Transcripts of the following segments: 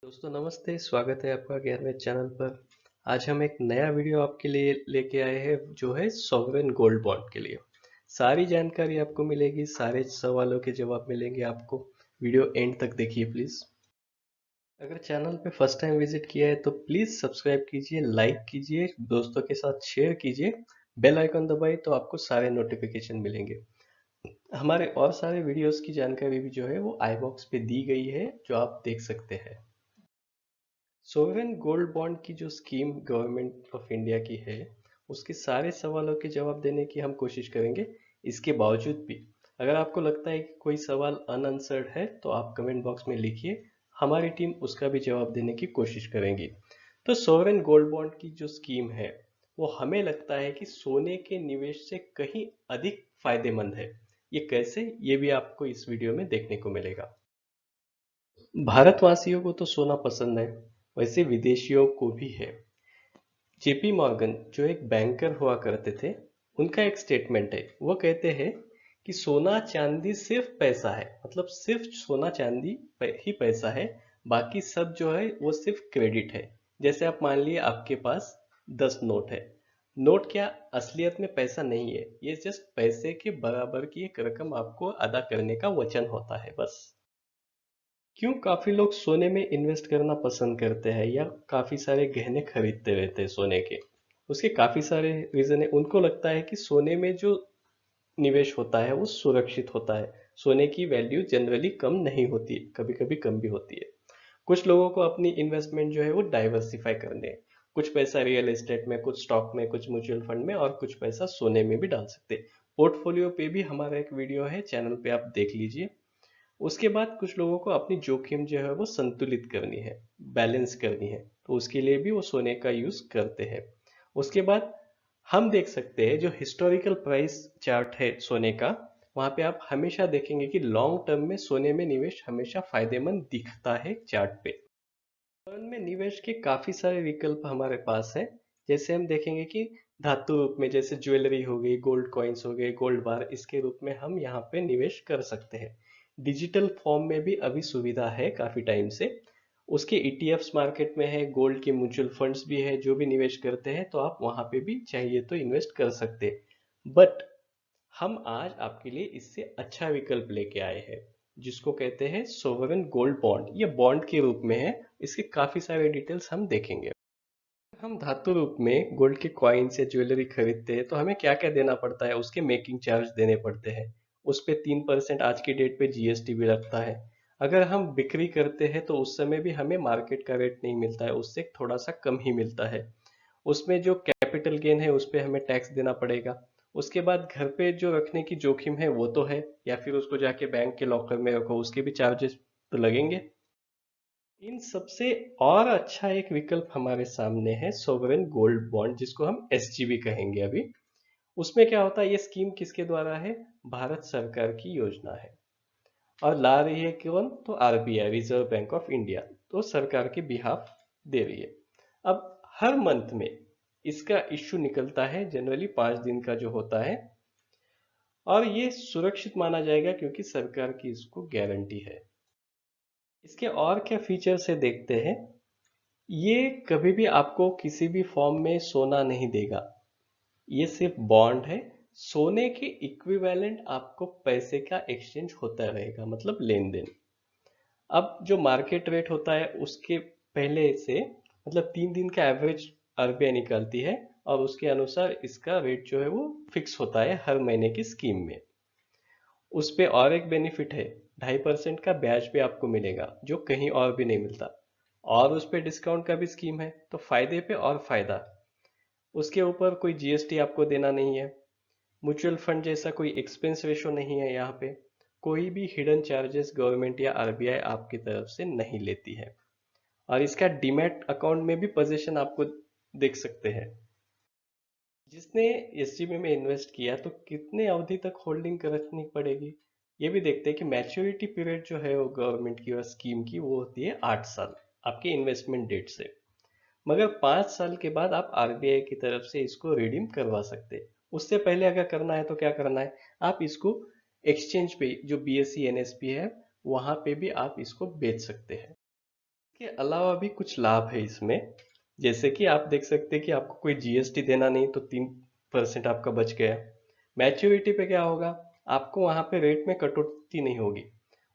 दोस्तों नमस्ते, स्वागत है आपका ज्ञानवेद चैनल पर। आज हम एक नया वीडियो आपके लिए लेके आए हैं जो है सॉवरेन गोल्ड बॉन्ड के लिए। सारी जानकारी आपको मिलेगी, सारे सवालों के जवाब मिलेंगे आपको। वीडियो एंड तक देखिए प्लीज। अगर चैनल पे फर्स्ट टाइम विजिट किया है तो प्लीज सब्सक्राइब कीजिए, लाइक कीजिए, दोस्तों के साथ शेयर कीजिए। बेल आइकन दबाइए तो आपको सारे नोटिफिकेशन मिलेंगे। हमारे और सारे वीडियोस की जानकारी भी जो है वो आई बॉक्स पे दी गई है, जो आप देख सकते हैं। सोवरेन गोल्ड बॉन्ड की जो स्कीम गवर्नमेंट ऑफ इंडिया की है, उसके सारे सवालों के जवाब देने की हम कोशिश करेंगे। इसके बावजूद भी अगर आपको लगता है कि कोई सवाल अनआंसर्ड है तो आप कमेंट बॉक्स में लिखिए, हमारी टीम उसका भी जवाब देने की कोशिश करेंगी। तो सोवरेन गोल्ड बॉन्ड की जो स्कीम है वो हमें लगता है कि सोने के निवेश से कहीं अधिक फायदेमंद है। ये कैसे, ये भी आपको इस वीडियो में देखने को मिलेगा। भारतवासियों को तो सोना पसंद है, वैसे विदेशियों को भी है। जेपी मॉर्गन जो एक बैंकर हुआ करते थे, उनका एक स्टेटमेंट है। वो कहते हैं कि सोना चांदी सिर्फ पैसा है, मतलब सिर्फ सोना चांदी ही पैसा है, बाकी सब जो है वो सिर्फ क्रेडिट है। जैसे आप मान लिए आपके पास 10 नोट है। नोट क्या असलियत में पैसा नहीं है, ये जस्ट पैसे के बराबर की एक रकम आपको अदा करने का वचन होता है, बस। क्यों काफी लोग सोने में इन्वेस्ट करना पसंद करते हैं या काफी सारे गहने खरीदते रहते हैं सोने के? उसके काफी सारे रीजन है। उनको लगता है कि सोने में जो निवेश होता है वो सुरक्षित होता है। सोने की वैल्यू जनरली कम नहीं होती है, कभी कभी कम भी होती है। कुछ लोगों को अपनी इन्वेस्टमेंट जो है वो डाइवर्सिफाई करने हैं। कुछ पैसा रियल एस्टेट में, कुछ स्टॉक में, कुछ म्यूचुअल फंड में, और कुछ पैसा सोने में भी डाल सकते हैं। पोर्टफोलियो पे भी हमारा एक वीडियो है, चैनल पे आप देख लीजिए। उसके बाद कुछ लोगों को अपनी जोखिम जो है वो संतुलित करनी है, बैलेंस करनी है, तो उसके लिए भी वो सोने का यूज करते हैं। उसके बाद हम देख सकते हैं जो हिस्टोरिकल प्राइस चार्ट है सोने का, वहां पे आप हमेशा देखेंगे कि लॉन्ग टर्म में सोने में निवेश हमेशा फायदेमंद दिखता है चार्ट पे। फंड में निवेश के काफी सारे विकल्प हमारे पास है। जैसे हम देखेंगे कि धातु रूप में, जैसे ज्वेलरी हो गई, गोल्ड कॉइन्स हो गए, गोल्ड बार, इसके रूप में हम यहाँ पे निवेश कर सकते हैं। डिजिटल फॉर्म में भी अभी सुविधा है काफी टाइम से। उसके ईटीएफ्स मार्केट में है, गोल्ड के म्यूचुअल फंड्स भी है जो भी निवेश करते हैं, तो आप वहां पे भी चाहिए तो इन्वेस्ट कर सकते हैं। बट हम आज आपके लिए इससे अच्छा विकल्प लेके आए हैं, जिसको कहते हैं सोवरेन गोल्ड बॉन्ड। ये बॉन्ड के रूप में है, इसके काफी सारे डिटेल्स हम देखेंगे। हम धातु रूप में गोल्ड के कॉइन्स या ज्वेलरी खरीदते हैं तो हमें क्या क्या देना पड़ता है, उसके मेकिंग चार्ज देने पड़ते हैं। उस पे 3% आज की डेट पे जीएसटी भी लगता है। अगर हम बिक्री करते हैं तो उस समय भी हमें मार्केट का रेट नहीं मिलता है, उससे थोड़ा सा कम ही मिलता है। उसमें जो कैपिटल गेन है उस पे हमें टैक्स देना पड़ेगा। उसके बाद घर पे जो रखने की जोखिम है वो तो है, या फिर उसको जाके बैंक के लॉकर में रखो, उसके भी चार्जेस तो लगेंगे। इन सबसे और अच्छा एक विकल्प हमारे सामने है सोवरेन गोल्ड बॉन्ड, जिसको हम एसजीबी कहेंगे अभी। उसमें क्या होता है, ये स्कीम किसके द्वारा है? भारत सरकार की योजना है। और ला रही है कौन? तो RBI, reserve bank of India, तो सरकार के बिहाफ दे रही है। अब हर मंथ में इसका इश्यू निकलता है, जनरली 5 दिन का जो होता है। और ये सुरक्षित माना जाएगा क्योंकि सरकार की इसको गारंटी है। इसके और क्या फीचर्स है देखते हैं। ये कभी भी आपको किसी भी फॉर्म में सोना नहीं देगा, ये सिर्फ बॉन्ड है। सोने के इक्विवेलेंट आपको पैसे का एक्सचेंज होता रहेगा, मतलब लेन देन। अब जो मार्केट रेट होता है उसके पहले से, मतलब 3 दिन का एवरेज आरबीआई निकालती है, और उसके अनुसार इसका रेट जो है वो फिक्स होता है हर महीने की स्कीम में। उस पे और एक बेनिफिट है, 2.5% का ब्याज भी आपको मिलेगा, जो कहीं और भी नहीं मिलता। और उस पे डिस्काउंट का भी स्कीम है, तो फायदे पे और फायदा। उसके ऊपर कोई जीएसटी आपको देना नहीं है। म्यूचुअल फंड जैसा कोई एक्सपेंस रेशो नहीं है यहाँ पे। कोई भी हिडन चार्जेस गवर्नमेंट या आरबीआई आपकी तरफ से नहीं लेती है। और इसका डीमैट अकाउंट में भी पोजीशन आपको देख सकते हैं। जिसने एसजीबी में इन्वेस्ट किया तो कितने अवधि तक होल्डिंग रखनी पड़ेगी, ये भी देखते हैं कि मैच्योरिटी पीरियड जो है वो गवर्नमेंट की और स्कीम की वो होती है 8 साल, आपके इन्वेस्टमेंट डेट से। मगर 5 साल के बाद आप आरबीआई की तरफ से इसको रिडीम करवा सकते हैं। उससे पहले अगर करना है तो क्या करना है, आप इसको एक्सचेंज पे, जो बीएसई एनएसपी है, वहां पे भी आप इसको बेच सकते हैं। इसके अलावा भी कुछ लाभ है इसमें। जैसे कि आप देख सकते हैं कि आपको कोई जीएसटी देना नहीं, तो 3% आपका बच गया। मैच्योरिटी पे क्या होगा, आपको वहां पे रेट में कटौती नहीं होगी।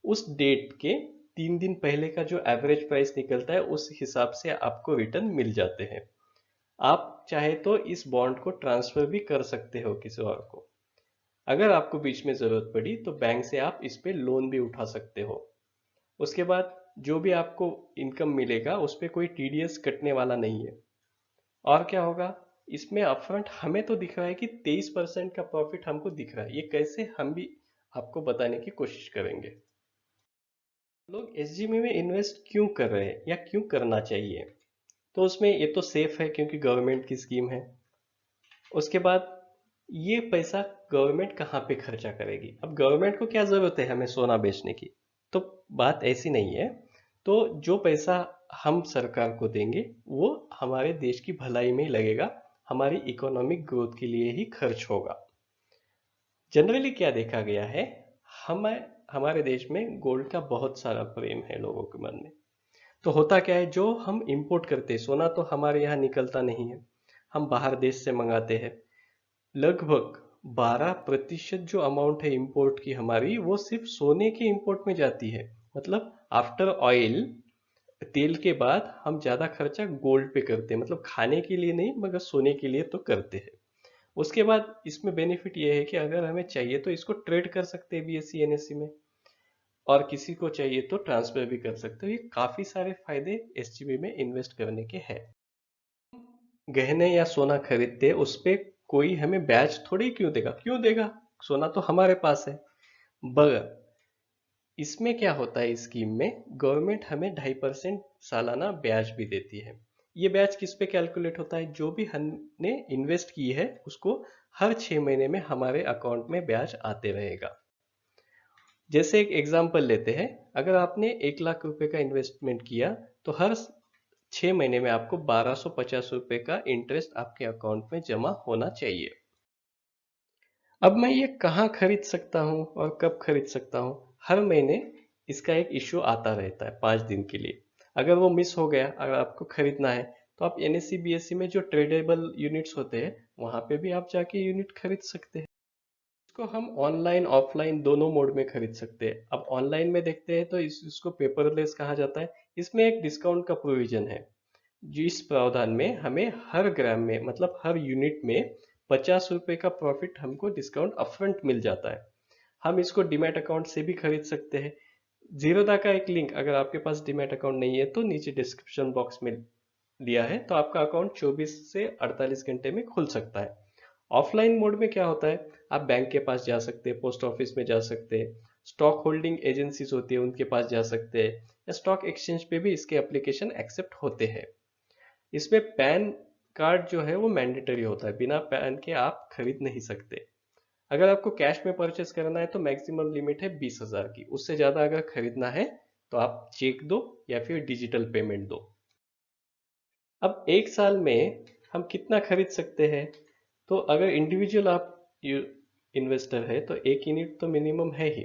उस डेट के 3 दिन पहले का जो एवरेज प्राइस निकलता है उस हिसाब से आपको रिटर्न मिल जाते हैं। आप चाहे तो इस बॉन्ड को ट्रांसफर भी कर सकते हो किसी और को। अगर आपको बीच में जरूरत पड़ी तो बैंक से आप इस पे लोन भी उठा सकते हो। उसके बाद जो भी आपको इनकम मिलेगा उस पे कोई टीडीएस कटने वाला नहीं है। और क्या होगा, इसमें अपफ्रंट हमें तो दिख रहा है कि 23% का प्रॉफिट हमको दिख रहा है। ये कैसे, हम भी आपको बताने की कोशिश करेंगे। लोग एसजीबी में इन्वेस्ट क्यों कर रहे हैं या क्यों करना चाहिए? तो उसमें ये तो सेफ है क्योंकि गवर्नमेंट की स्कीम है। उसके बाद ये पैसा गवर्नमेंट कहाँ पे खर्चा करेगी? अब गवर्नमेंट को क्या जरूरत है हमें सोना बेचने की? तो बात ऐसी नहीं है। तो जो पैसा हम सरकार को देंगे वो हमारे देश की भलाई में ही लगेगा, हमारी इकोनॉमिक ग्रोथ के लिए ही खर्च होगा। जनरली क्या देखा गया है, हम हमारे देश में गोल्ड का बहुत सारा प्रेम है लोगों के मन में। तो होता क्या है, जो हम इंपोर्ट करते हैं सोना तो हमारे यहाँ निकलता नहीं है, हम बाहर देश से मंगाते हैं। लगभग 12% जो अमाउंट है इंपोर्ट की हमारी, वो सिर्फ सोने के इंपोर्ट में जाती है। मतलब आफ्टर ऑयल, तेल के बाद हम ज्यादा खर्चा गोल्ड पे करते हैं। मतलब खाने के लिए नहीं मगर सोने के लिए तो करते हैं। उसके बाद इसमें बेनिफिट ये है कि अगर हमें चाहिए तो इसको ट्रेड कर सकते हैं बीएससी एनएससी में, और किसी को चाहिए तो ट्रांसफर भी कर सकते हो। ये काफी सारे फायदे एसजीबी में इन्वेस्ट करने के हैं। गहने या सोना खरीदते हैं उस पे कोई हमें ब्याज थोड़ी क्यों देगा, क्यों देगा? सोना तो हमारे पास है। मगर इसमें क्या होता है, इस स्कीम में गवर्नमेंट हमें 2.5% सालाना ब्याज भी देती है। ये ब्याज किस पे कैलकुलेट होता है, जो भी हमने इन्वेस्ट की है उसको हर 6 महीने में हमारे अकाउंट में ब्याज आते रहेगा। जैसे एक एग्जांपल लेते हैं, अगर आपने 1 लाख रुपए का इन्वेस्टमेंट किया तो हर 6 महीने में आपको 1250 रुपए का इंटरेस्ट आपके अकाउंट में जमा होना चाहिए। अब मैं ये कहाँ खरीद सकता हूँ और कब खरीद सकता हूँ? हर महीने इसका एक इश्यू आता रहता है 5 दिन के लिए। अगर वो मिस हो गया, अगर आपको खरीदना है तो आप एनएससी बीएससी में जो ट्रेडेबल यूनिट्स होते हैं वहां पे भी आप जाके यूनिट खरीद सकते हैं। इसको हम ऑनलाइन ऑफलाइन दोनों मोड में खरीद सकते हैं। अब ऑनलाइन में देखते हैं तो इसको पेपरलेस कहा जाता है। इसमें एक डिस्काउंट का प्रोविजन है, जिस प्रावधान में हमें हर ग्राम में मतलब हर यूनिट में 50 रुपए का प्रॉफिट हमको डिस्काउंट अपफ्रंट मिल जाता है। हम इसको डीमैट अकाउंट से भी खरीद सकते हैं। जीरोधा का एक लिंक, अगर आपके पास डीमैट अकाउंट नहीं है तो नीचे डिस्क्रिप्शन बॉक्स में दिया है, तो आपका अकाउंट 24 से 48 घंटे में खुल सकता है। ऑफलाइन मोड में क्या होता है, आप बैंक के पास जा सकते हैं, पोस्ट ऑफिस में जा सकते हैं, स्टॉक होल्डिंग एजेंसीज होती है उनके पास जा सकते हैं, या स्टॉक एक्सचेंज पे भी इसके एप्लीकेशन एक्सेप्ट होते हैं। इसमें पैन कार्ड जो है वो मैंडेटरी होता है, बिना पैन के आप खरीद नहीं सकते। अगर आपको कैश में परचेस करना है तो मैक्सिमम लिमिट है 20,000 की। उससे ज्यादा अगर खरीदना है तो आप चेक दो या फिर डिजिटल पेमेंट दो। अब 1 साल में हम कितना खरीद सकते हैं? तो अगर इंडिविजुअल आप इन्वेस्टर है तो 1 यूनिट तो मिनिमम है ही।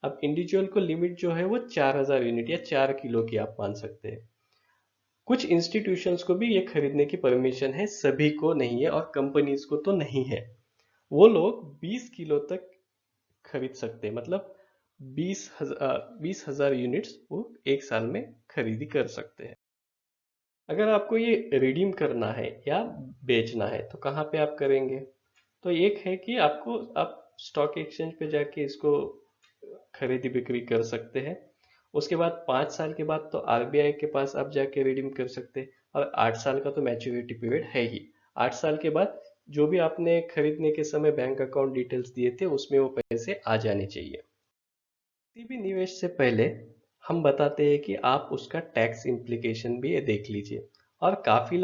अब इंडिविजुअल को लिमिट जो है वो 4,000 यूनिट या 4 किलो की आप मान सकते हैं। कुछ इंस्टीट्यूशंस को भी ये खरीदने की परमिशन है, सभी को नहीं है, और कंपनीज को तो नहीं है। वो लोग 20 किलो तक खरीद सकते हैं। मतलब 20,000 यूनिट्स वो 1 साल में खरीदी कर सकते हैं। अगर आपको ये रिडीम करना है या बेचना है तो कहाँ पे आप करेंगे? तो एक है कि आप स्टॉक एक्सचेंज पे जाके इसको खरीदी बिक्री कर सकते हैं। उसके बाद 5 साल के बाद तो आरबीआई के पास आप जाके रिडीम कर सकते हैं। और 8 साल का तो मैच्योरिटी पीरियड है ही। 8 साल के बाद जो भी आपने खरीदने के समय बैंक अकाउंट डिटेल्स दिए थे उसमें वो पैसे आ जाने चाहिए। किसी भी निवेश से पहले हम बताते हैं कि आप उसका टैक्स इम्प्लीकेशन भी ये देख लीजिए। और काफी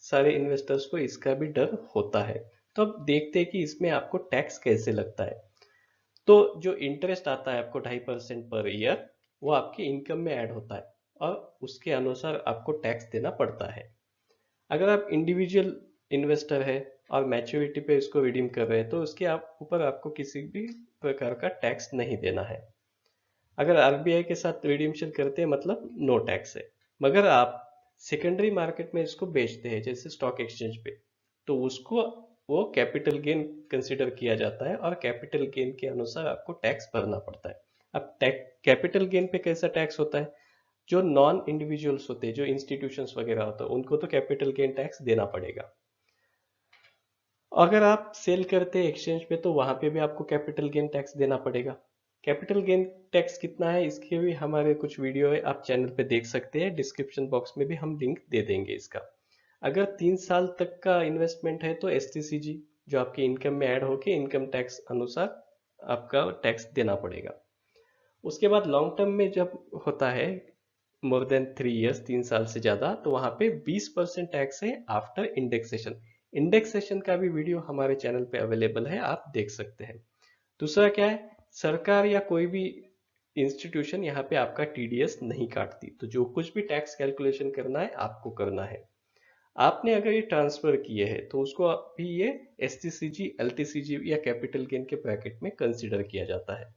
सारे इन्वेस्टर्स को इसका भी डर होता है। तो अब देखते हैं कि इसमें आपको टैक्स कैसे लगता है। तो जो इंटरेस्ट आता है आपको 2.5% पर ईयर, वो आपके इनकम में ऐड होता है और उसके अनुसार आपको टैक्स देना पड़ता है। अगर आप इंडिविजुअल इन्वेस्टर है और मैच्योरिटी पे इसको रिडीम कर रहे हैं तो उसके ऊपर आपको किसी भी प्रकार का टैक्स नहीं देना है। अगर आरबीआई के साथ रिडीम्शन करते हैं मतलब नो टैक्स है। मगर आप सेकेंडरी मार्केट में इसको बेचते हैं जैसे स्टॉक एक्सचेंज पे, तो उसको वो कैपिटल गेन कंसिडर किया जाता है और कैपिटल गेन के अनुसार आपको टैक्स भरना पड़ता है। अब कैपिटल गेन पे कैसा टैक्स होता है? जो नॉन इंडिविजुअल्स होते हैं, जो इंस्टीट्यूशंस वगैरह होते हैं, उनको तो कैपिटल गेन टैक्स देना पड़ेगा। अगर आप सेल करते हैं एक्सचेंज पे तो वहां पे भी आपको कैपिटल गेन टैक्स देना पड़ेगा। कैपिटल गेन टैक्स कितना है इसके भी हमारे कुछ वीडियो है, आप चैनल पे देख सकते हैं, डिस्क्रिप्शन बॉक्स में भी हम लिंक दे देंगे इसका। अगर 3 साल तक का इन्वेस्टमेंट है तो एसटीसीजी जो आपकी इनकम में ऐड होके इनकम टैक्स अनुसार आपका टैक्स देना पड़ेगा। उसके बाद लॉन्ग टर्म में जब होता है मोर देन 3 इयर्स, 3 साल से ज्यादा, तो वहां पे 20% टैक्स है आफ्टर इंडेक्सेशन। इंडेक्सेशन का भी वीडियो हमारे चैनल पे अवेलेबल है, आप देख सकते हैं। दूसरा क्या है, सरकार या कोई भी इंस्टीट्यूशन यहाँ पे आपका टीडीएस नहीं काटती, तो जो कुछ भी टैक्स कैलकुलेशन करना है आपको करना है। आपने अगर ये ट्रांसफर किए हैं तो उसको भी ये एसटीसीजी, एलटीसीजी या कैपिटल गेन के ब्रैकेट में कंसिडर किया जाता है।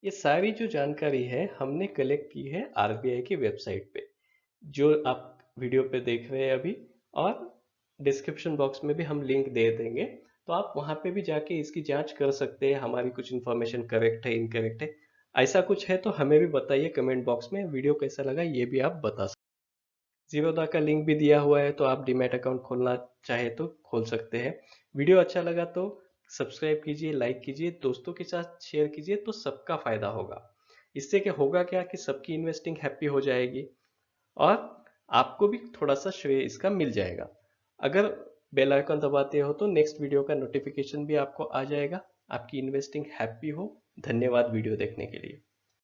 ये सारी जो जानकारी है हमने कलेक्ट की है आरबीआई की वेबसाइट पे, जो आप वीडियो पे देख रहे हैं अभी, और डिस्क्रिप्शन बॉक्स में भी हम लिंक दे देंगे, तो आप वहां पे भी जाके इसकी जांच कर सकते हैं हमारी कुछ इन्फॉर्मेशन करेक्ट है इनकरेक्ट है। ऐसा कुछ है तो हमें भी बताइए कमेंट बॉक्स में, वीडियो कैसा लगा ये भी आप बता सकते हैं। जीरोधा का लिंक भी दिया हुआ है, तो आप डीमैट अकाउंट खोलना चाहे तो खोल सकते हैं। वीडियो अच्छा लगा तो सब्सक्राइब कीजिए, लाइक कीजिए, दोस्तों के साथ शेयर कीजिए, तो सबका फायदा होगा। इससे क्या होगा, क्या कि सबकी इन्वेस्टिंग हैप्पी हो जाएगी और आपको भी थोड़ा सा श्रेय इसका मिल जाएगा। अगर बेल आइकन दबाते हो तो नेक्स्ट वीडियो का नोटिफिकेशन भी आपको आ जाएगा। आपकी इन्वेस्टिंग हैप्पी हो। धन्यवाद वीडियो देखने के लिए।